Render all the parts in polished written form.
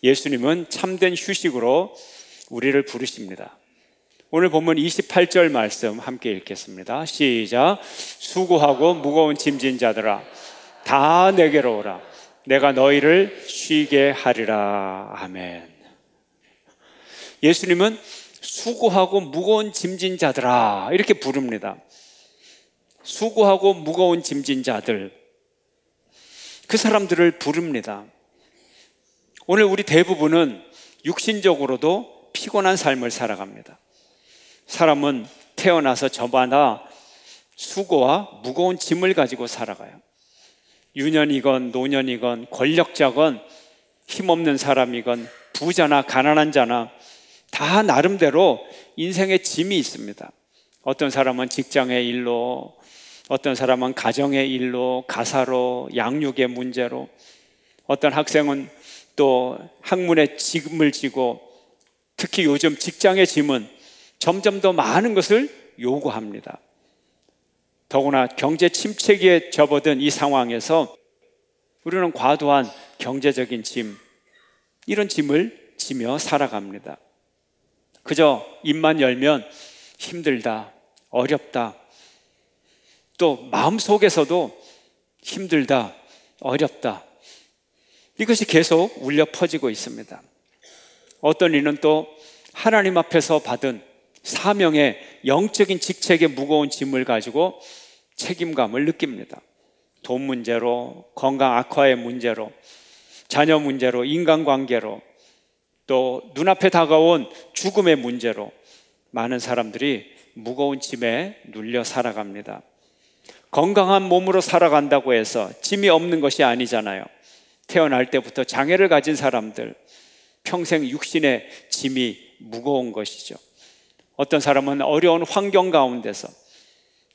예수님은 참된 휴식으로 우리를 부르십니다. 오늘 본문 28절 말씀 함께 읽겠습니다. 시작. 수고하고 무거운 짐진 자들아 다 내게로 오라. 내가 너희를 쉬게 하리라. 아멘. 예수님은 수고하고 무거운 짐진 자들아 이렇게 부릅니다. 수고하고 무거운 짐진 자들, 그 사람들을 부릅니다. 오늘 우리 대부분은 육신적으로도 피곤한 삶을 살아갑니다. 사람은 태어나서 저마다 수고와 무거운 짐을 가지고 살아가요. 유년이건 노년이건 권력자건 힘없는 사람이건 부자나 가난한 자나 다 나름대로 인생의 짐이 있습니다. 어떤 사람은 직장의 일로, 어떤 사람은 가정의 일로, 가사로, 양육의 문제로, 어떤 학생은 또 학문의 짐을 지고, 특히 요즘 직장의 짐은 점점 더 많은 것을 요구합니다. 더구나 경제 침체기에 접어든 이 상황에서 우리는 과도한 경제적인 짐, 이런 짐을 지며 살아갑니다. 그저 입만 열면 힘들다, 어렵다, 또 마음속에서도 힘들다, 어렵다, 이것이 계속 울려 퍼지고 있습니다. 어떤 이는 또 하나님 앞에서 받은 사명의 영적인 직책의 무거운 짐을 가지고 책임감을 느낍니다. 돈 문제로, 건강 악화의 문제로, 자녀 문제로, 인간관계로, 또 눈앞에 다가온 죽음의 문제로 많은 사람들이 무거운 짐에 눌려 살아갑니다. 건강한 몸으로 살아간다고 해서 짐이 없는 것이 아니잖아요. 태어날 때부터 장애를 가진 사람들, 평생 육신의 짐이 무거운 것이죠. 어떤 사람은 어려운 환경 가운데서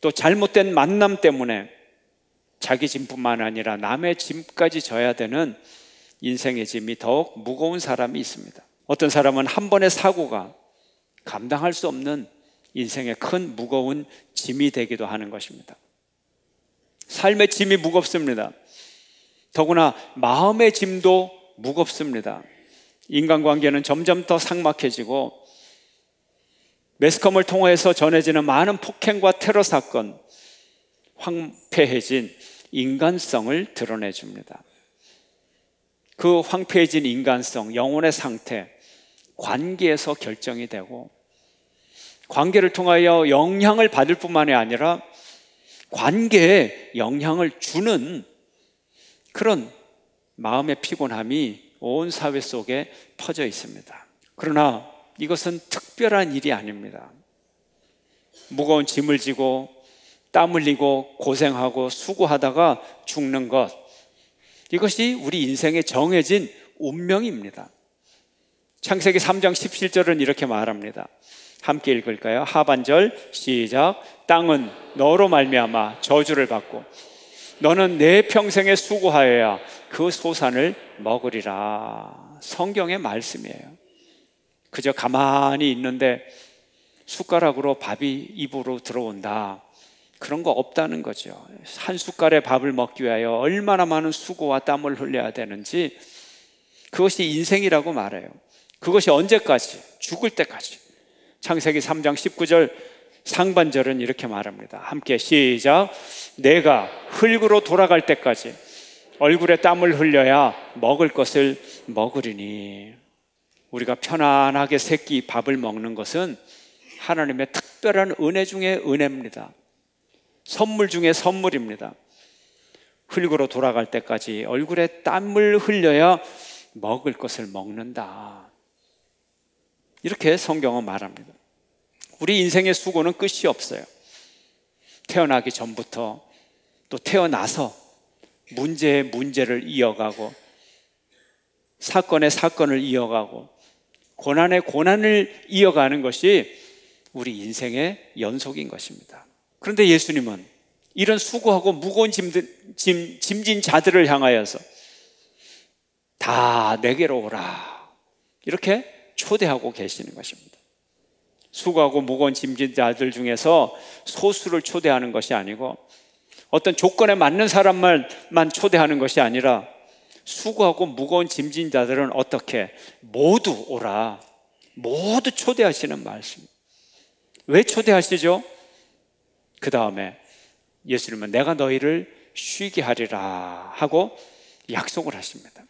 또 잘못된 만남 때문에 자기 짐뿐만 아니라 남의 짐까지 져야 되는 인생의 짐이 더욱 무거운 사람이 있습니다. 어떤 사람은 한 번의 사고가 감당할 수 없는 인생의 큰 무거운 짐이 되기도 하는 것입니다. 삶의 짐이 무겁습니다. 더구나 마음의 짐도 무겁습니다. 인간관계는 점점 더 삭막해지고 매스컴을 통해서 전해지는 많은 폭행과 테러 사건, 황폐해진 인간성을 드러내줍니다. 그 황폐해진 인간성, 영혼의 상태, 관계에서 결정이 되고, 관계를 통하여 영향을 받을 뿐만이 아니라 관계에 영향을 주는 그런 마음의 피곤함이 온 사회 속에 퍼져 있습니다. 그러나 이것은 특별한 일이 아닙니다. 무거운 짐을 지고 땀 흘리고 고생하고 수고하다가 죽는 것, 이것이 우리 인생에 정해진 운명입니다. 창세기 3장 17절은 이렇게 말합니다. 함께 읽을까요? 하반절 시작. 땅은 너로 말미암아 저주를 받고 너는 내 평생에 수고하여야 그 소산을 먹으리라. 성경의 말씀이에요. 그저 가만히 있는데 숟가락으로 밥이 입으로 들어온다, 그런 거 없다는 거죠. 한 숟갈의 밥을 먹기 위하여 얼마나 많은 수고와 땀을 흘려야 되는지, 그것이 인생이라고 말해요. 그것이 언제까지? 죽을 때까지. 창세기 3장 19절 상반절은 이렇게 말합니다. 함께 시작. 내가 흙으로 돌아갈 때까지 얼굴에 땀을 흘려야 먹을 것을 먹으리니. 우리가 편안하게 새끼 밥을 먹는 것은 하나님의 특별한 은혜 중에 은혜입니다. 선물 중에 선물입니다. 흙으로 돌아갈 때까지 얼굴에 땀을 흘려야 먹을 것을 먹는다, 이렇게 성경은 말합니다. 우리 인생의 수고는 끝이 없어요. 태어나기 전부터 또 태어나서 문제의 문제를 이어가고, 사건의 사건을 이어가고, 고난의 고난을 이어가는 것이 우리 인생의 연속인 것입니다. 그런데 예수님은 이런 수고하고 무거운 짐진 자들을 향하여서 다 내게로 오라, 이렇게 초대하고 계시는 것입니다. 수고하고 무거운 짐진 자들 중에서 소수를 초대하는 것이 아니고, 어떤 조건에 맞는 사람만 초대하는 것이 아니라 수고하고 무거운 짐진 자들은 어떻게? 모두 오라. 모두 초대하시는 말씀. 왜 초대하시죠? 그 다음에 예수님은 내가 너희를 쉬게 하리라 하고 약속을 하십니다.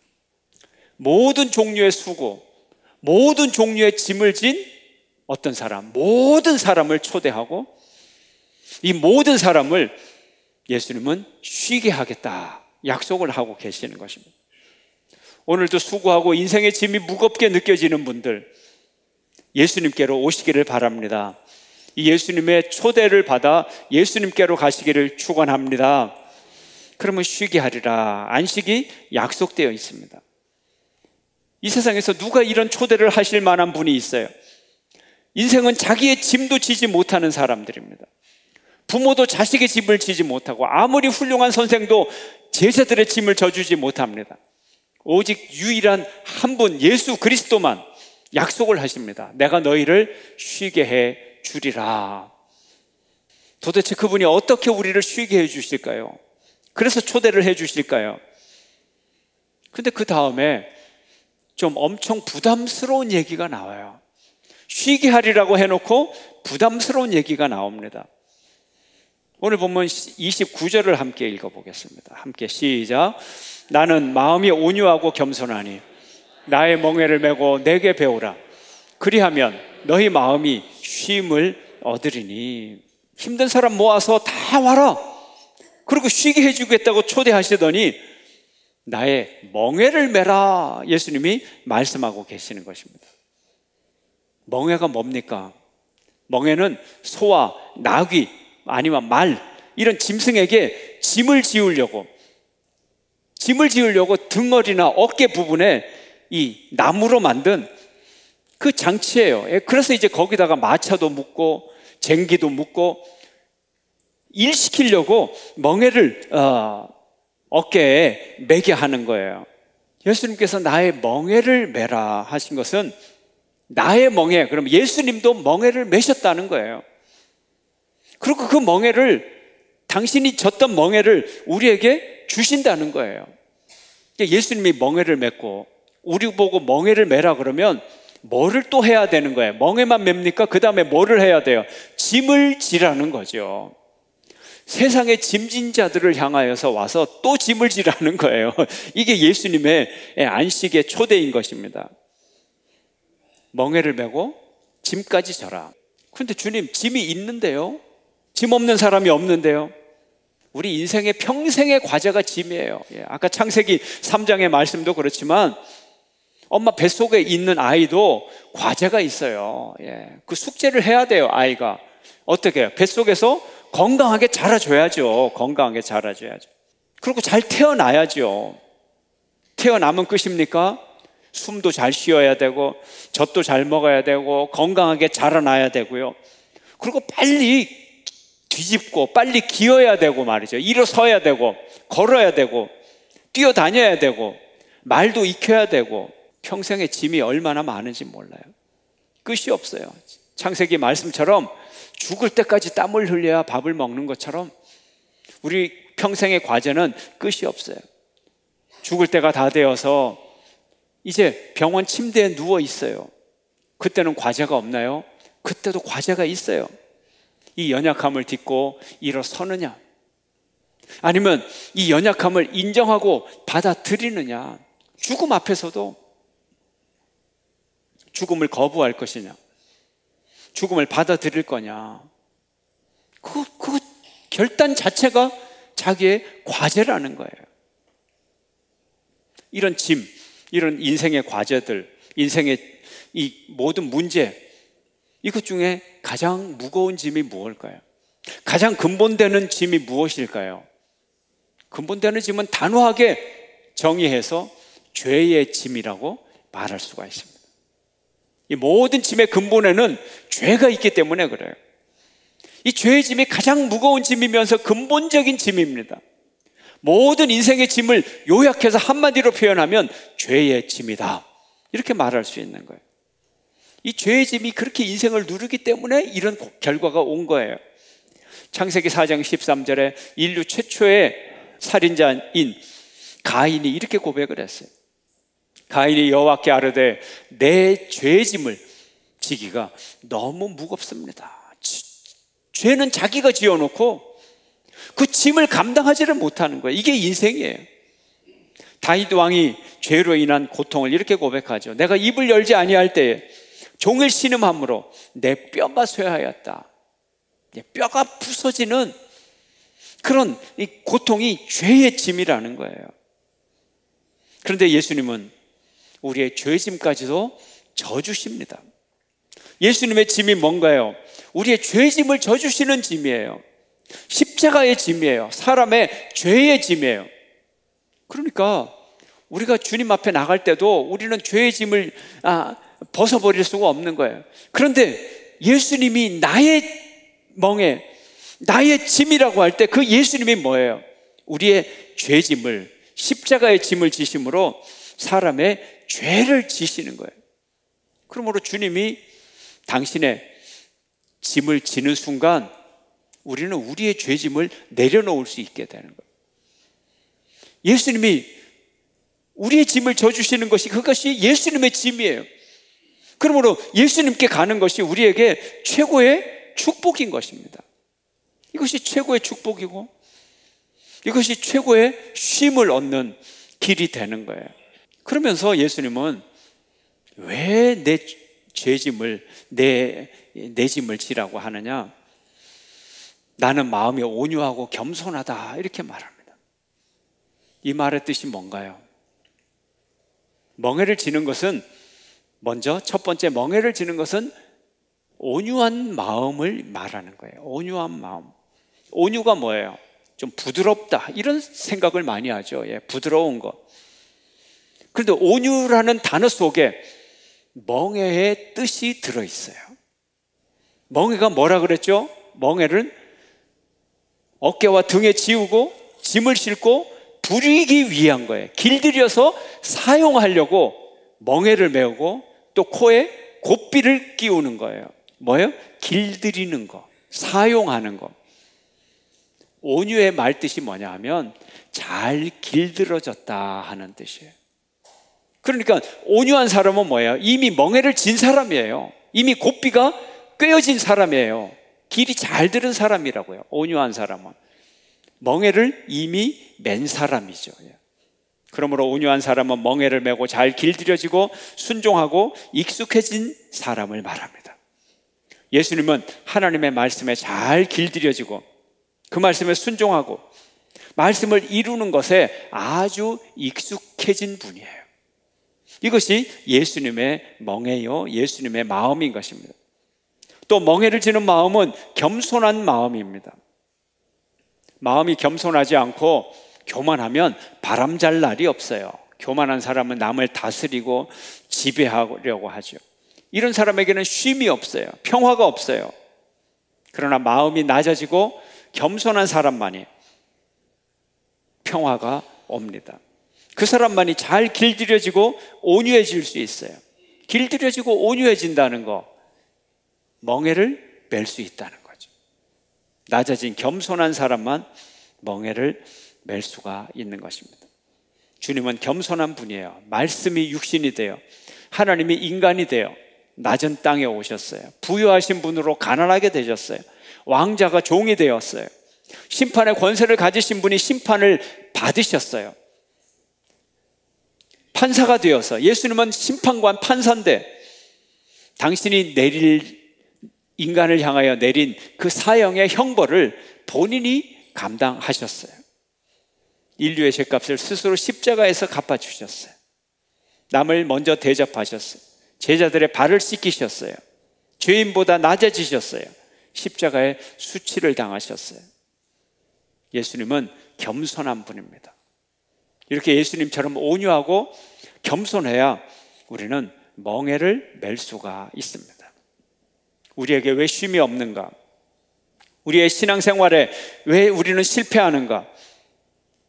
모든 종류의 수고, 모든 종류의 짐을 진 어떤 사람, 모든 사람을 초대하고 이 모든 사람을 예수님은 쉬게 하겠다 약속을 하고 계시는 것입니다. 오늘도 수고하고 인생의 짐이 무겁게 느껴지는 분들, 예수님께로 오시기를 바랍니다. 이 예수님의 초대를 받아 예수님께로 가시기를 축원합니다. 그러면 쉬게 하리라. 안식이 약속되어 있습니다. 이 세상에서 누가 이런 초대를 하실 만한 분이 있어요? 인생은 자기의 짐도 지지 못하는 사람들입니다. 부모도 자식의 짐을 지지 못하고 아무리 훌륭한 선생도 제자들의 짐을 져주지 못합니다. 오직 유일한 한 분 예수 그리스도만 약속을 하십니다. 내가 너희를 쉬게 해 주리라. 도대체 그분이 어떻게 우리를 쉬게 해 주실까요? 그래서 초대를 해 주실까요? 근데 그 다음에 좀 엄청 부담스러운 얘기가 나와요. 쉬게 하리라고 해놓고 부담스러운 얘기가 나옵니다. 오늘 보면 29절을 함께 읽어보겠습니다. 함께 시작. 나는 마음이 온유하고 겸손하니 나의 멍에를 메고 내게 배우라. 그리하면 너희 마음이 쉼을 얻으리니. 힘든 사람 모아서 다 와라. 그리고 쉬게 해주겠다고 초대하시더니 나의 멍에를 메라. 예수님이 말씀하고 계시는 것입니다. 멍에가 뭡니까? 멍에는 소와 나귀 아니면 말 이런 짐승에게 짐을 지우려고 등허리나 어깨 부분에 이 나무로 만든 그 장치예요. 그래서 이제 거기다가 마차도 묶고 쟁기도 묶고 일시키려고 멍에를 어깨에 매게 하는 거예요. 예수님께서 나의 멍에를 매라 하신 것은 나의 멍에, 그럼 예수님도 멍에를 매셨다는 거예요. 그리고 그 멍에를, 당신이 졌던 멍에를 우리에게 주신다는 거예요. 예수님이 멍에를 맺고 우리 보고 멍에를 매라 그러면 뭐를 또 해야 되는 거예요? 멍에만 맵니까? 그 다음에 뭐를 해야 돼요? 짐을 지라는 거죠. 세상의 짐진 자들을 향하여서 와서 또 짐을 지라는 거예요. 이게 예수님의 안식의 초대인 것입니다. 멍에를 메고 짐까지 져라. 그런데 주님, 짐이 있는데요? 짐 없는 사람이 없는데요? 우리 인생의 평생의 과제가 짐이에요. 아까 창세기 3장의 말씀도 그렇지만 엄마 뱃속에 있는 아이도 과제가 있어요. 그 숙제를 해야 돼요. 아이가 어떻게 해요? 뱃속에서 건강하게 자라줘야죠. 건강하게 자라줘야죠. 그리고 잘 태어나야죠. 태어나면 끝입니까? 숨도 잘 쉬어야 되고 젖도 잘 먹어야 되고 건강하게 자라나야 되고요. 그리고 빨리 뒤집고 빨리 기어야 되고 말이죠. 일어서야 되고 걸어야 되고 뛰어다녀야 되고 말도 익혀야 되고 평생의 짐이 얼마나 많은지 몰라요. 끝이 없어요. 창세기 말씀처럼 죽을 때까지 땀을 흘려야 밥을 먹는 것처럼 우리 평생의 과제는 끝이 없어요. 죽을 때가 다 되어서 이제 병원 침대에 누워 있어요. 그때는 과제가 없나요? 그때도 과제가 있어요. 이 연약함을 딛고 일어서느냐, 아니면 이 연약함을 인정하고 받아들이느냐, 죽음 앞에서도 죽음을 거부할 것이냐, 죽음을 받아들일 거냐, 그 결단 자체가 자기의 과제라는 거예요. 이런 짐, 이런 인생의 과제들, 인생의 이 모든 문제, 이것 중에 가장 무거운 짐이 무엇일까요? 가장 근본되는 짐이 무엇일까요? 근본되는 짐은 단호하게 정의해서 죄의 짐이라고 말할 수가 있습니다. 이 모든 짐의 근본에는 죄가 있기 때문에 그래요. 이 죄의 짐이 가장 무거운 짐이면서 근본적인 짐입니다. 모든 인생의 짐을 요약해서 한마디로 표현하면 죄의 짐이다, 이렇게 말할 수 있는 거예요. 이 죄의 짐이 그렇게 인생을 누르기 때문에 이런 결과가 온 거예요. 창세기 4장 13절에 인류 최초의 살인자인 가인이 이렇게 고백을 했어요. 가인이 여호와께 아뢰되 내 죄짐을 지기가 너무 무겁습니다. 죄는 자기가 지어놓고 그 짐을 감당하지를 못하는 거예요. 이게 인생이에요. 다윗 왕이 죄로 인한 고통을 이렇게 고백하죠. 내가 입을 열지 아니할 때에 종일 신음함으로 내 뼈가 쇠하였다. 뼈가 부서지는 그런 이 고통이 죄의 짐이라는 거예요. 그런데 예수님은 우리의 죄짐까지도 져주십니다. 예수님의 짐이 뭔가요? 우리의 죄짐을 져주시는 짐이에요. 십자가의 짐이에요. 사람의 죄의 짐이에요. 그러니까 우리가 주님 앞에 나갈 때도 우리는 죄의 짐을 벗어버릴 수가 없는 거예요. 그런데 예수님이 나의 멍에, 나의 짐이라고 할 때 그 예수님이 뭐예요? 우리의 죄짐을, 십자가의 짐을 지심으로 사람의 죄를 지시는 거예요. 그러므로 주님이 당신의 짐을 지는 순간 우리는 우리의 죄짐을 내려놓을 수 있게 되는 거예요. 예수님이 우리의 짐을 져주시는 것이, 그것이 예수님의 짐이에요. 그러므로 예수님께 가는 것이 우리에게 최고의 축복인 것입니다. 이것이 최고의 축복이고 이것이 최고의 쉼을 얻는 길이 되는 거예요. 그러면서 예수님은 왜 내 죄짐을, 내 짐을 지라고 하느냐? 나는 마음이 온유하고 겸손하다, 이렇게 말합니다. 이 말의 뜻이 뭔가요? 멍에를 지는 것은, 먼저 첫 번째 멍에를 지는 것은 온유한 마음을 말하는 거예요. 온유한 마음. 온유가 뭐예요? 좀 부드럽다, 이런 생각을 많이 하죠. 부드러운 것. 그런데 온유라는 단어 속에 멍에의 뜻이 들어있어요. 멍에가 뭐라 그랬죠? 멍에를 어깨와 등에 지우고 짐을 싣고 부리기 위한 거예요. 길들여서 사용하려고 멍에를 메우고 또 코에 고삐를 끼우는 거예요. 뭐예요? 길들이는 거, 사용하는 거. 온유의 말뜻이 뭐냐 하면 잘 길들어졌다 하는 뜻이에요. 그러니까 온유한 사람은 뭐예요? 이미 멍에를 진 사람이에요. 이미 고삐가 꿰어진 사람이에요. 길이 잘 들은 사람이라고요. 온유한 사람은 멍에를 이미 맨 사람이죠. 그러므로 온유한 사람은 멍에를 메고 잘 길들여지고 순종하고 익숙해진 사람을 말합니다. 예수님은 하나님의 말씀에 잘 길들여지고 그 말씀에 순종하고 말씀을 이루는 것에 아주 익숙해진 분이에요. 이것이 예수님의 멍에요, 예수님의 마음인 것입니다. 또 멍에를 지는 마음은 겸손한 마음입니다. 마음이 겸손하지 않고 교만하면 바람잘 날이 없어요. 교만한 사람은 남을 다스리고 지배하려고 하죠. 이런 사람에게는 쉼이 없어요. 평화가 없어요. 그러나 마음이 낮아지고 겸손한 사람만이 평화가 옵니다. 그 사람만이 잘 길들여지고 온유해질 수 있어요. 길들여지고 온유해진다는 거, 멍에를 맬 수 있다는 거죠. 낮아진 겸손한 사람만 멍에를 맬 수가 있는 것입니다. 주님은 겸손한 분이에요. 말씀이 육신이 되어 하나님이 인간이 되어 낮은 땅에 오셨어요. 부유하신 분으로 가난하게 되셨어요. 왕자가 종이 되었어요. 심판의 권세를 가지신 분이 심판을 받으셨어요. 판사가 되어서, 예수님은 심판관 판사인데 당신이 인간을 향하여 내린 그 사형의 형벌을 본인이 감당하셨어요. 인류의 죄값을 스스로 십자가에서 갚아주셨어요. 남을 먼저 대접하셨어요. 제자들의 발을 씻기셨어요. 죄인보다 낮아지셨어요. 십자가에 수치를 당하셨어요. 예수님은 겸손한 분입니다. 이렇게 예수님처럼 온유하고 겸손해야 우리는 멍에를 맬 수가 있습니다. 우리에게 왜 쉼이 없는가? 우리의 신앙생활에 왜 우리는 실패하는가?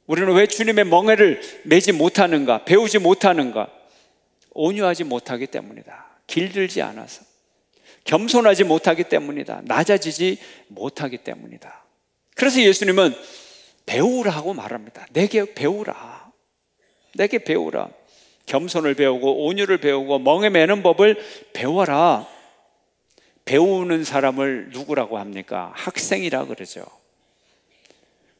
우리는 왜 주님의 멍에를 매지 못하는가? 배우지 못하는가? 온유하지 못하기 때문이다. 길들지 않아서. 겸손하지 못하기 때문이다. 낮아지지 못하기 때문이다. 그래서 예수님은 배우라고 말합니다. 내게 배우라. 내게 배우라. 겸손을 배우고 온유를 배우고 멍에 매는 법을 배워라. 배우는 사람을 누구라고 합니까? 학생이라 그러죠.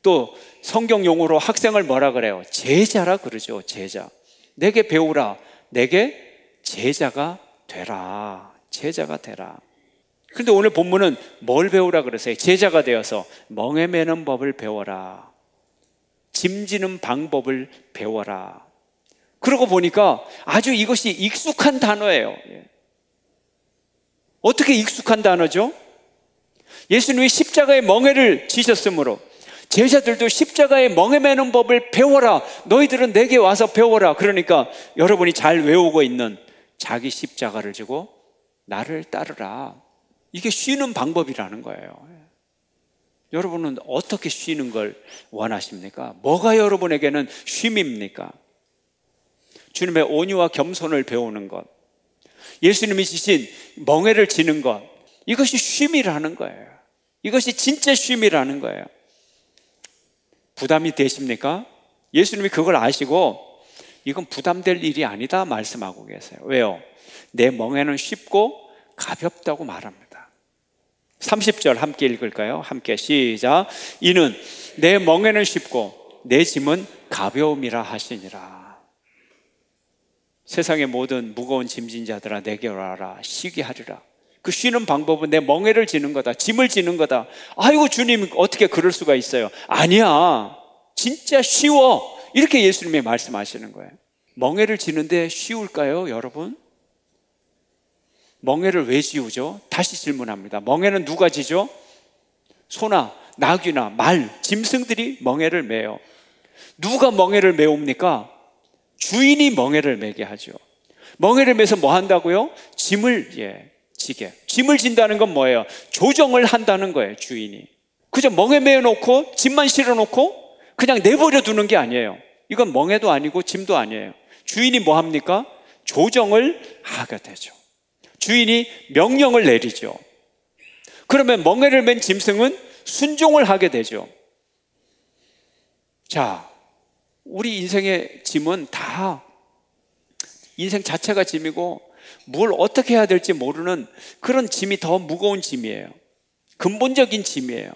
또 성경 용어로 학생을 뭐라 그래요? 제자라 그러죠. 제자. 내게 배우라. 내게 제자가 되라. 제자가 되라. 그런데 오늘 본문은 뭘 배우라 그러세요? 제자가 되어서 멍에 매는 법을 배워라. 짐지는 방법을 배워라. 그러고 보니까 아주 이것이 익숙한 단어예요. 어떻게 익숙한 단어죠? 예수님이 십자가의 멍에를 지셨으므로 제자들도 십자가의 멍에 매는 법을 배워라. 너희들은 내게 와서 배워라. 그러니까 여러분이 잘 외우고 있는 자기 십자가를 지고 나를 따르라. 이게 쉬는 방법이라는 거예요. 여러분은 어떻게 쉬는 걸 원하십니까? 뭐가 여러분에게는 쉼입니까? 주님의 온유와 겸손을 배우는 것, 예수님이 지신 멍에를 지는 것, 이것이 쉼이라는 거예요. 이것이 진짜 쉼이라는 거예요. 부담이 되십니까? 예수님이 그걸 아시고 이건 부담될 일이 아니다 말씀하고 계세요. 왜요? 내 멍에는 쉽고 가볍다고 말합니다. 30절 함께 읽을까요? 함께 시작. 이는 내 멍에는 쉽고 내 짐은 가벼움이라 하시니라. 세상의 모든 무거운 짐진 자들아 내게 오라. 쉬게 하리라. 그 쉬는 방법은 내 멍에를 지는 거다. 짐을 지는 거다. 아이고 주님 어떻게 그럴 수가 있어요? 아니야. 진짜 쉬워. 이렇게 예수님이 말씀하시는 거예요. 멍에를 지는데 쉬울까요, 여러분? 멍에를 왜 지우죠? 다시 질문합니다. 멍에는 누가 지죠? 소나 나귀나 말, 짐승들이 멍에를 매요. 누가 멍에를 메웁니까? 주인이 멍에를 매게 하죠. 멍에를 매서 뭐 한다고요? 짐을 지게. 짐을 진다는 건 뭐예요? 조정을 한다는 거예요, 주인이. 그저 멍에 매어놓고 짐만 실어놓고 그냥 내버려 두는 게 아니에요. 이건 멍에도 아니고 짐도 아니에요. 주인이 뭐 합니까? 조정을 하게 되죠. 주인이 명령을 내리죠. 그러면 멍에를 맨 짐승은 순종을 하게 되죠. 자, 우리 인생의 짐은 다 인생 자체가 짐이고 뭘 어떻게 해야 될지 모르는 그런 짐이 더 무거운 짐이에요. 근본적인 짐이에요.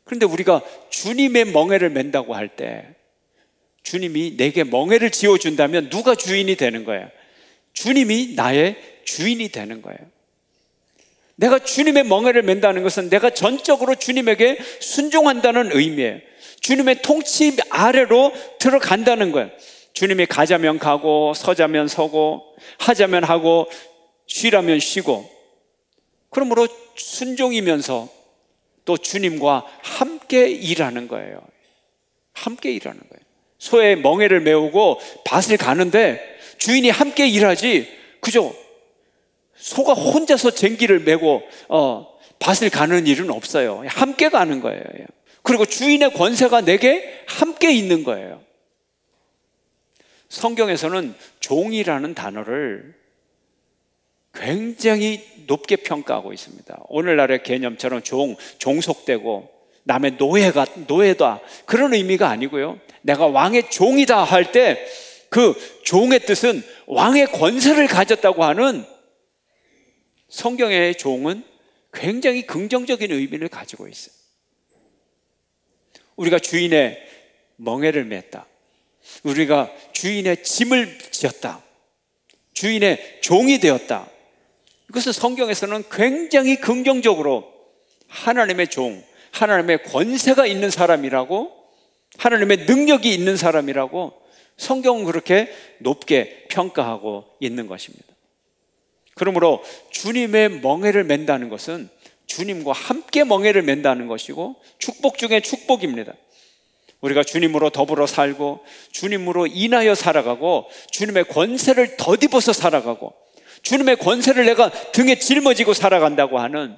그런데 우리가 주님의 멍에를 맨다고 할 때 주님이 내게 멍에를 지어준다면 누가 주인이 되는 거예요? 주님이 나의 주인이 되는 거예요. 내가 주님의 멍에를 맨다는 것은 내가 전적으로 주님에게 순종한다는 의미예요. 주님의 통치 아래로 들어간다는 거예요. 주님이 가자면 가고 서자면 서고 하자면 하고 쉬라면 쉬고, 그러므로 순종이면서 또 주님과 함께 일하는 거예요. 함께 일하는 거예요. 소의 멍에를 메우고 밭을 가는데 주인이 함께 일하지 그죠? 소가 혼자서 쟁기를 메고 밭을 가는 일은 없어요. 함께 가는 거예요. 그리고 주인의 권세가 내게 함께 있는 거예요. 성경에서는 종이라는 단어를 굉장히 높게 평가하고 있습니다. 오늘날의 개념처럼 종속되고 남의 노예다 그런 의미가 아니고요. 내가 왕의 종이다 할 때 그 종의 뜻은 왕의 권세를 가졌다고 하는, 성경의 종은 굉장히 긍정적인 의미를 가지고 있어요. 우리가 주인의 멍에를 맸다. 우리가 주인의 짐을 지었다. 주인의 종이 되었다. 이것은 성경에서는 굉장히 긍정적으로 하나님의 종, 하나님의 권세가 있는 사람이라고, 하나님의 능력이 있는 사람이라고 성경은 그렇게 높게 평가하고 있는 것입니다. 그러므로 주님의 멍에를 맨다는 것은 주님과 함께 멍에를 맨다는 것이고 축복 중에 축복입니다. 우리가 주님으로 더불어 살고 주님으로 인하여 살아가고 주님의 권세를 덧입어서 살아가고 주님의 권세를 내가 등에 짊어지고 살아간다고 하는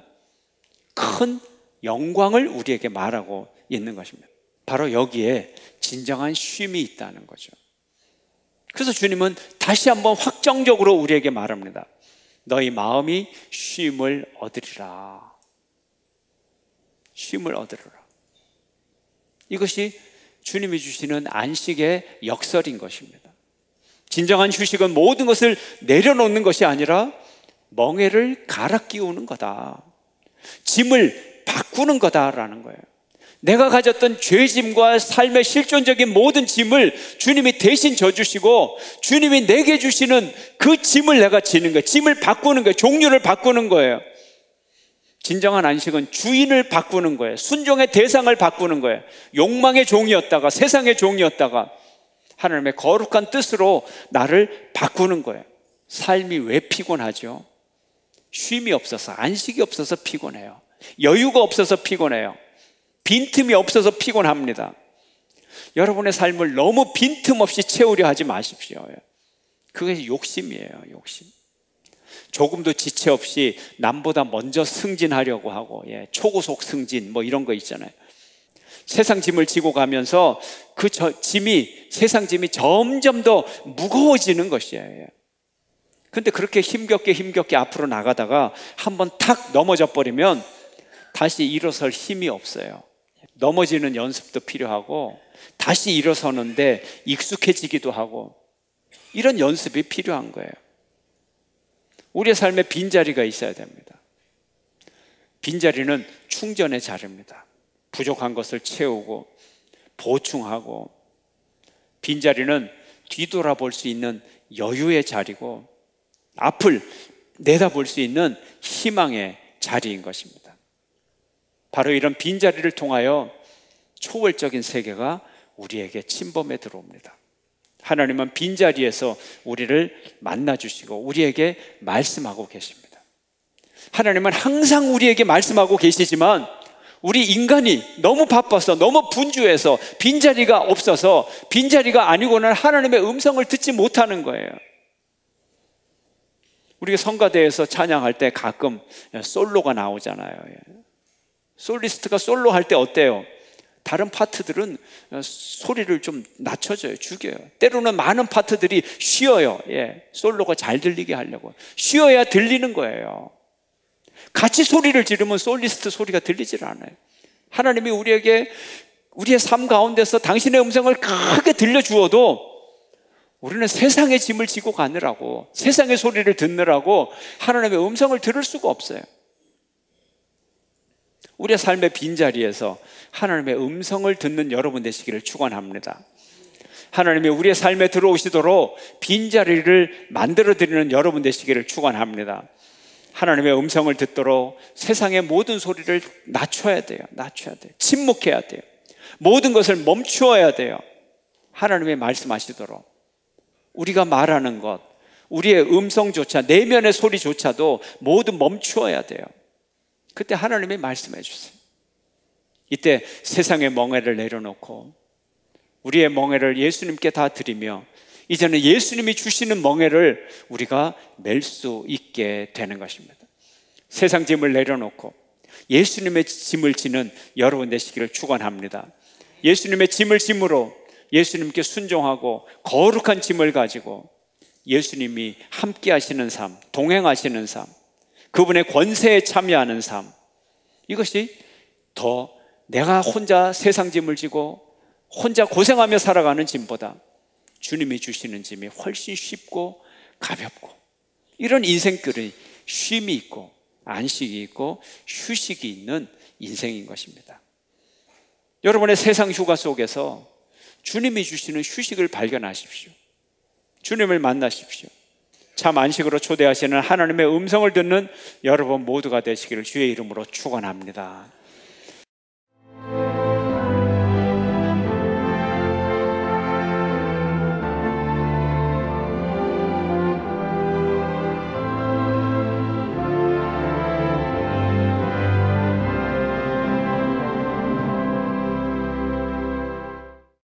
큰 영광을 우리에게 말하고 있는 것입니다. 바로 여기에 진정한 쉼이 있다는 거죠. 그래서 주님은 다시 한번 확정적으로 우리에게 말합니다. 너희 마음이 쉼을 얻으리라. 쉼을 얻으리라. 이것이 주님이 주시는 안식의 역설인 것입니다. 진정한 휴식은 모든 것을 내려놓는 것이 아니라 멍에를 갈아 끼우는 거다. 짐을 바꾸는 거다라는 거예요. 내가 가졌던 죄짐과 삶의 실존적인 모든 짐을 주님이 대신 져주시고 주님이 내게 주시는 그 짐을 내가 지는 거예요. 짐을 바꾸는 거예요. 종류를 바꾸는 거예요. 진정한 안식은 주인을 바꾸는 거예요. 순종의 대상을 바꾸는 거예요. 욕망의 종이었다가 세상의 종이었다가 하나님의 거룩한 뜻으로 나를 바꾸는 거예요. 삶이 왜 피곤하죠? 쉼이 없어서, 안식이 없어서 피곤해요. 여유가 없어서 피곤해요. 빈틈이 없어서 피곤합니다. 여러분의 삶을 너무 빈틈없이 채우려 하지 마십시오. 그게 욕심이에요. 욕심. 조금도 지체 없이 남보다 먼저 승진하려고 하고, 초고속 승진 뭐 이런 거 있잖아요. 세상 짐을 지고 가면서 그 세상 짐이 점점 더 무거워지는 것이에요. 근데 그렇게 힘겹게 앞으로 나가다가 한번 탁 넘어져 버리면 다시 일어설 힘이 없어요. 넘어지는 연습도 필요하고 다시 일어서는데 익숙해지기도 하고 이런 연습이 필요한 거예요. 우리의 삶에 빈자리가 있어야 됩니다. 빈자리는 충전의 자리입니다. 부족한 것을 채우고 보충하고, 빈자리는 뒤돌아볼 수 있는 여유의 자리고 앞을 내다볼 수 있는 희망의 자리인 것입니다. 바로 이런 빈자리를 통하여 초월적인 세계가 우리에게 침범해 들어옵니다. 하나님은 빈자리에서 우리를 만나주시고 우리에게 말씀하고 계십니다. 하나님은 항상 우리에게 말씀하고 계시지만 우리 인간이 너무 바빠서 너무 분주해서 빈자리가 없어서 빈자리가 아니고는 하나님의 음성을 듣지 못하는 거예요. 우리가 성가대에서 찬양할 때 가끔 솔로가 나오잖아요. 솔리스트가 솔로 할 때 어때요? 다른 파트들은 소리를 좀 낮춰줘요. 죽여요. 때로는 많은 파트들이 쉬어요. 솔로가 잘 들리게 하려고. 쉬어야 들리는 거예요. 같이 소리를 지르면 솔리스트 소리가 들리질 않아요. 하나님이 우리에게 우리의 삶 가운데서 당신의 음성을 크게 들려주어도 우리는 세상의 짐을 지고 가느라고, 세상의 소리를 듣느라고 하나님의 음성을 들을 수가 없어요. 우리의 삶의 빈자리에서 하나님의 음성을 듣는 여러분 되시기를 축원합니다. 하나님이 우리의 삶에 들어오시도록 빈자리를 만들어드리는 여러분 되시기를 축원합니다. 하나님의 음성을 듣도록 세상의 모든 소리를 낮춰야 돼요. 침묵해야 돼요. 모든 것을 멈추어야 돼요. 하나님의 말씀하시도록 우리가 말하는 것, 우리의 음성조차, 내면의 소리조차도 모두 멈추어야 돼요. 그때 하나님이 말씀해 주세요. 이때 세상의 멍에를 내려놓고 우리의 멍에를 예수님께 다 드리며 이제는 예수님이 주시는 멍에를 우리가 멜 수 있게 되는 것입니다. 세상 짐을 내려놓고 예수님의 짐을 지는 여러분 되시기를 축원합니다. 예수님의 짐을 짐으로 예수님께 순종하고 거룩한 짐을 가지고 예수님이 함께 하시는 삶, 동행하시는 삶, 그분의 권세에 참여하는 삶, 이것이 더 내가 혼자 세상 짐을 지고 혼자 고생하며 살아가는 짐보다 주님이 주시는 짐이 훨씬 쉽고 가볍고 이런 인생길이 쉼이 있고 안식이 있고 휴식이 있는 인생인 것입니다. 여러분의 세상 휴가 속에서 주님이 주시는 휴식을 발견하십시오. 주님을 만나십시오. 참 안식으로 초대하시는 하나님의 음성을 듣는 여러분 모두가 되시기를 주의 이름으로 축원합니다.